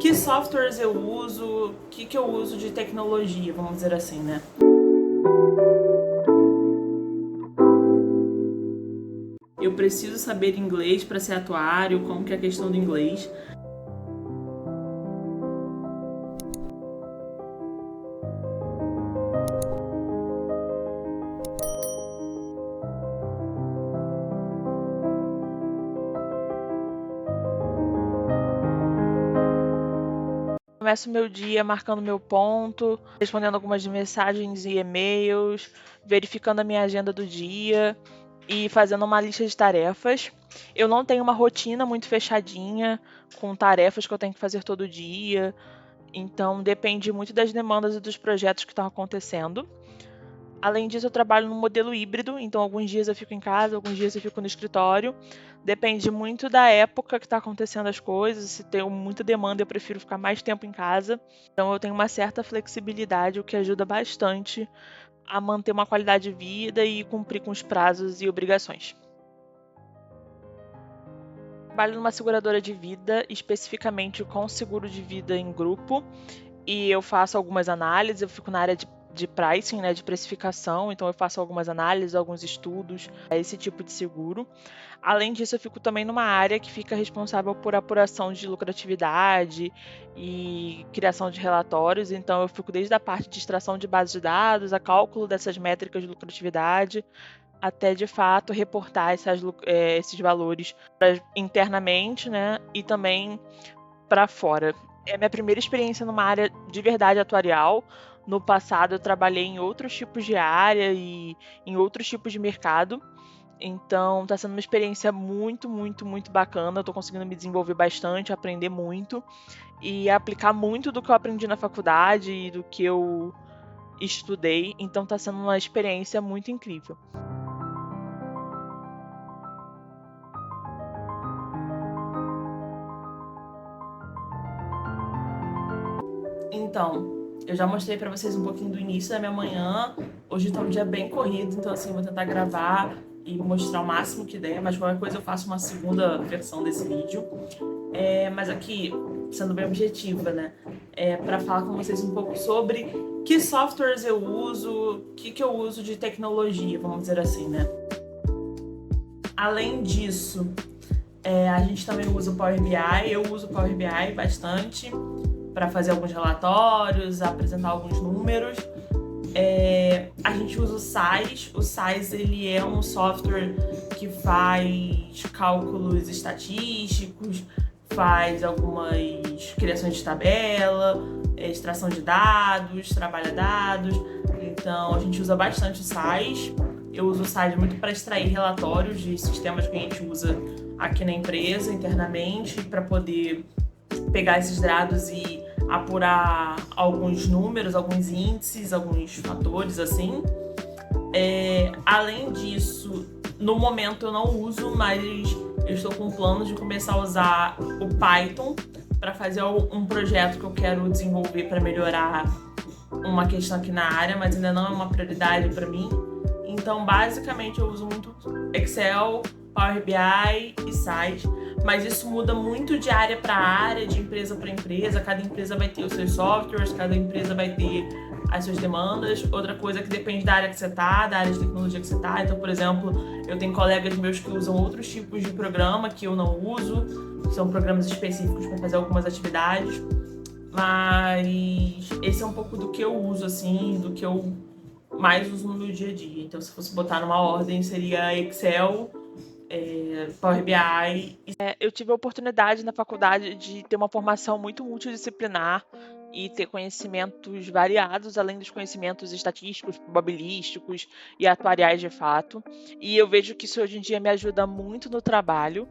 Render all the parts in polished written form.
Que softwares eu uso, o que eu uso de tecnologia, vamos dizer assim, né? Eu preciso saber inglês para ser atuário, como que é a questão do inglês. Começo meu dia marcando meu ponto, respondendo algumas mensagens e e-mails, verificando a minha agenda do dia e fazendo uma lista de tarefas. Eu não tenho uma rotina muito fechadinha, com tarefas que eu tenho que fazer todo dia, então depende muito das demandas e dos projetos que estão acontecendo. Além disso, eu trabalho num modelo híbrido, então alguns dias eu fico em casa, alguns dias eu fico no escritório. Depende muito da época que está acontecendo as coisas. Se tem muita demanda, eu prefiro ficar mais tempo em casa. Então eu tenho uma certa flexibilidade, o que ajuda bastante a manter uma qualidade de vida e cumprir com os prazos e obrigações. Trabalho numa seguradora de vida, especificamente com seguro de vida em grupo, e eu faço algumas análises, eu fico na área de pricing, né, de precificação, então eu faço algumas análises, alguns estudos a esse tipo de seguro. Além disso, eu fico também numa área que fica responsável por apuração de lucratividade e criação de relatórios, então eu fico desde a parte de extração de bases de dados, a cálculo dessas métricas de lucratividade, até de fato reportar esses valores internamente, né, e também para fora. É a minha primeira experiência numa área de verdade atuarial. No passado eu trabalhei em outros tipos de área e em outros tipos de mercado. Então está sendo uma experiência muito, muito, muito bacana. Eu tô conseguindo me desenvolver bastante, aprender muito e aplicar muito do que eu aprendi na faculdade e do que eu estudei. Então está sendo uma experiência muito incrível. Então, eu já mostrei pra vocês um pouquinho do início da minha manhã. Hoje tá um dia bem corrido, então assim, eu vou tentar gravar e mostrar o máximo que der, mas qualquer coisa eu faço uma segunda versão desse vídeo. Mas aqui, sendo bem objetiva, né? Para falar com vocês um pouco sobre que softwares eu uso, o que eu uso de tecnologia, vamos dizer assim, né? Além disso, a gente também usa o Power BI, eu uso o Power BI bastante para fazer alguns relatórios, apresentar alguns números. A gente usa o SAS. O SAS ele é um software que faz cálculos estatísticos, faz algumas criações de tabela, extração de dados, trabalha dados. Então a gente usa bastante o SAS. Eu uso o SAS muito para extrair relatórios de sistemas que a gente usa aqui na empresa internamente, para poder pegar esses dados e apurar alguns números, alguns índices, alguns fatores assim. Além disso, no momento eu não uso, mas eu estou com planos de começar a usar o Python para fazer um projeto que eu quero desenvolver para melhorar uma questão aqui na área, mas ainda não é uma prioridade para mim. Então, basicamente, eu uso muito Excel, Power BI e SAS, mas isso muda muito de área para área, de empresa para empresa. Cada empresa vai ter os seus softwares, cada empresa vai ter as suas demandas. Outra coisa que depende da área que você tá, da área de tecnologia que você tá. Então, por exemplo, eu tenho colegas meus que usam outros tipos de programa que eu não uso, são programas específicos para fazer algumas atividades. Mas esse é um pouco do que eu uso, assim, do que eu mais uso no meu dia a dia. Então, se fosse botar numa ordem, seria Excel, Power BI. Eu tive a oportunidade na faculdade de ter uma formação muito multidisciplinar e ter conhecimentos variados, além dos conhecimentos estatísticos, probabilísticos e atuariais de fato. E eu vejo que isso hoje em dia me ajuda muito no trabalho,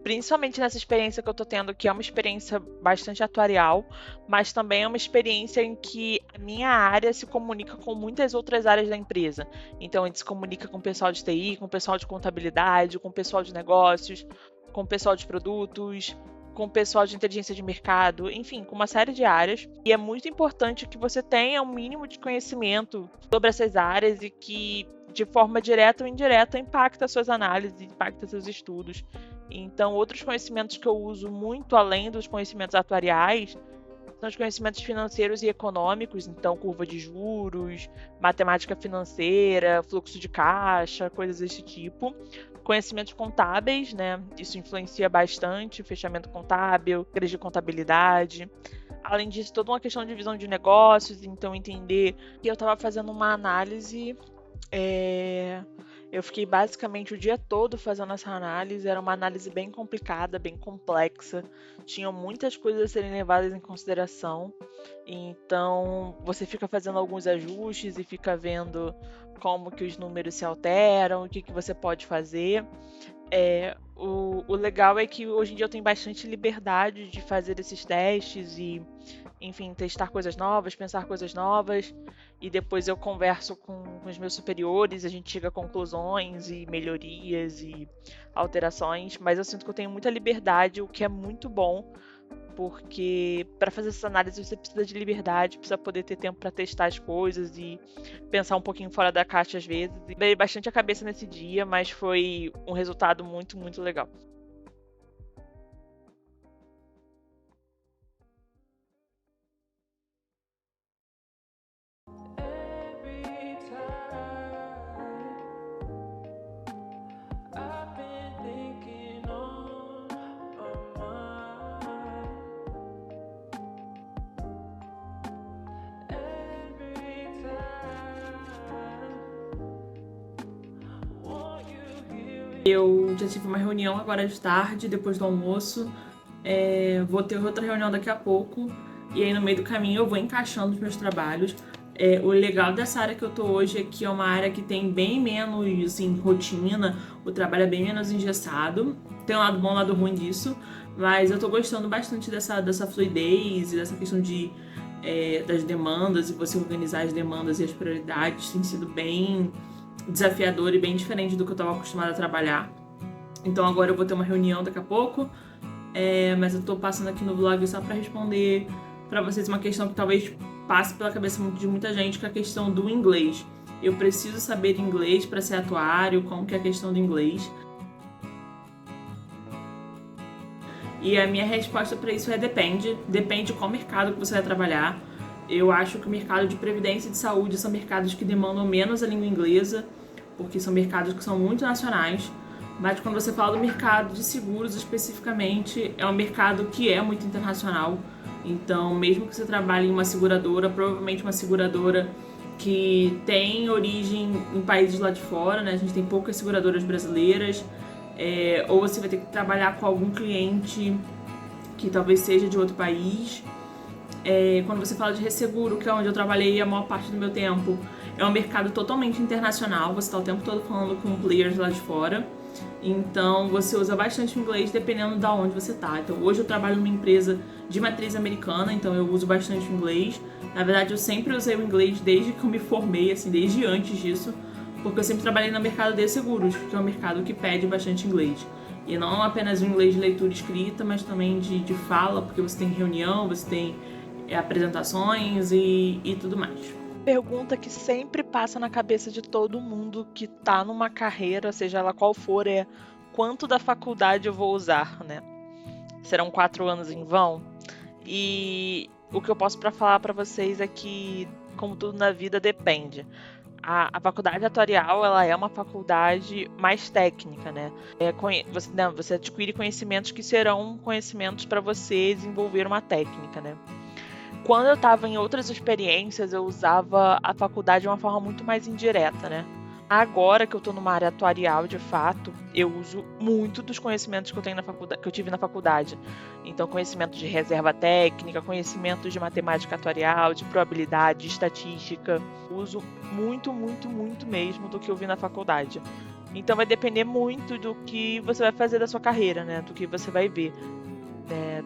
principalmente nessa experiência que eu estou tendo, que é uma experiência bastante atuarial, mas também é uma experiência em que a minha área se comunica com muitas outras áreas da empresa. Então, a gente se comunica com o pessoal de TI, com o pessoal de contabilidade, com o pessoal de negócios, com o pessoal de produtos, com o pessoal de inteligência de mercado, enfim, com uma série de áreas. E é muito importante que você tenha um mínimo de conhecimento sobre essas áreas e que, de forma direta ou indireta, impacta suas análises, impacta seus estudos. Então, outros conhecimentos que eu uso muito além dos conhecimentos atuariais São os conhecimentos financeiros e econômicos, então curva de juros, matemática financeira, fluxo de caixa, coisas desse tipo. Conhecimentos contábeis, né? Isso influencia bastante, fechamento contábil, grade de contabilidade. Além disso, toda uma questão de visão de negócios, então entender que eu estava fazendo uma análise. Eu fiquei basicamente o dia todo fazendo essa análise. Era uma análise bem complicada, bem complexa. Tinham muitas coisas a serem levadas em consideração. Então, você fica fazendo alguns ajustes e fica vendo como que os números se alteram, o que você pode fazer. O legal é que hoje em dia eu tenho bastante liberdade de fazer esses testes e, enfim, testar coisas novas, pensar coisas novas, e depois eu converso com os meus superiores, a gente chega a conclusões e melhorias e alterações, mas eu sinto que eu tenho muita liberdade, o que é muito bom, porque para fazer essa análise você precisa de liberdade, precisa poder ter tempo para testar as coisas e pensar um pouquinho fora da caixa às vezes. E dei bastante a cabeça nesse dia, mas foi um resultado muito, muito legal. Eu já tive uma reunião agora de tarde, depois do almoço. Vou ter outra reunião daqui a pouco. E aí no meio do caminho eu vou encaixando os meus trabalhos. O legal dessa área que eu tô hoje é que é uma área que tem bem menos assim, rotina, o trabalho é bem menos engessado. Tem um lado bom e um lado ruim disso, mas eu tô gostando bastante dessa fluidez e dessa questão das demandas e você organizar as demandas e as prioridades. Tem sido bem desafiador e bem diferente do que eu estava acostumada a trabalhar. Então agora eu vou ter uma reunião daqui a pouco, mas eu tô passando aqui no vlog só para responder para vocês uma questão que talvez passe pela cabeça de muita gente, que é a questão do inglês. Eu preciso saber inglês para ser atuário, como que é a questão do inglês? E a minha resposta para isso é depende. Depende qual mercado que você vai trabalhar. Eu acho que o mercado de previdência e de saúde são mercados que demandam menos a língua inglesa, porque são mercados que são muito nacionais. Mas quando você fala do mercado de seguros especificamente, é um mercado que é muito internacional. Então, mesmo que você trabalhe em uma seguradora, provavelmente uma seguradora que tem origem em países lá de fora, né? A gente tem poucas seguradoras brasileiras. Ou você vai ter que trabalhar com algum cliente que talvez seja de outro país. Quando você fala de resseguro, que é onde eu trabalhei a maior parte do meu tempo, é um mercado totalmente internacional, você está o tempo todo falando com players lá de fora, então você usa bastante o inglês dependendo de onde você está. Então hoje eu trabalho numa empresa de matriz americana, então eu uso bastante o inglês. Na verdade eu sempre usei o inglês desde que eu me formei, assim, desde antes disso, porque eu sempre trabalhei no mercado de seguros, que é um mercado que pede bastante inglês. E não apenas o inglês de leitura e escrita, mas também de fala, porque você tem reunião, você tem apresentações e tudo mais. Pergunta que sempre passa na cabeça de todo mundo que tá numa carreira, seja ela qual for, é quanto da faculdade eu vou usar, né? Serão 4 anos em vão? E o que eu posso falar para vocês é que, como tudo na vida, depende. A faculdade atuarial, ela é uma faculdade mais técnica, né? Você adquire conhecimentos que serão conhecimentos para você desenvolver uma técnica, né? Quando eu estava em outras experiências, eu usava a faculdade de uma forma muito mais indireta, né? Agora que eu estou numa área atuarial, de fato, eu uso muito dos conhecimentos que eu tenho na faculdade, que eu tive na faculdade. Então, conhecimento de reserva técnica, conhecimento de matemática atuarial, de probabilidade, de estatística. Uso muito, muito, muito mesmo do que eu vi na faculdade. Então, vai depender muito do que você vai fazer da sua carreira, né? Do que você vai ver.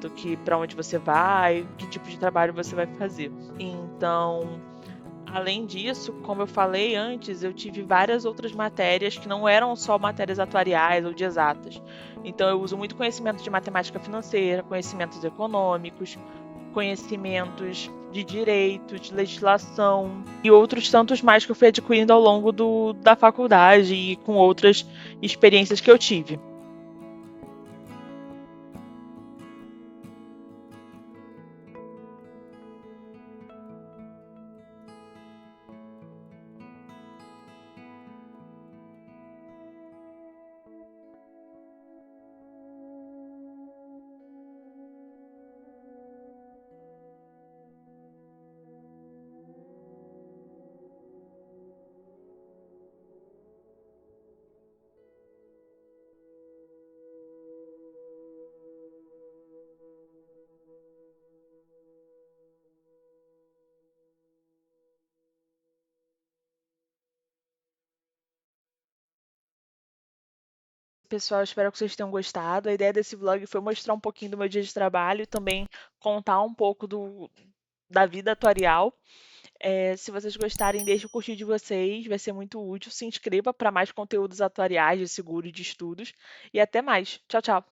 Do que para onde você vai, que tipo de trabalho você vai fazer. Então, além disso, como eu falei antes, eu tive várias outras matérias que não eram só matérias atuariais ou de exatas. Então, eu uso muito conhecimento de matemática financeira, conhecimentos econômicos, conhecimentos de direito, de legislação e outros tantos mais que eu fui adquirindo ao longo da faculdade e com outras experiências que eu tive. pessoal. Espero que vocês tenham gostado. A ideia desse vlog foi mostrar um pouquinho do meu dia de trabalho e também contar um pouco da vida atuarial. Se vocês gostarem, deixe o curtir de vocês, vai ser muito útil. Se inscreva para mais conteúdos atuariais de seguro e de estudos. E até mais. Tchau, tchau.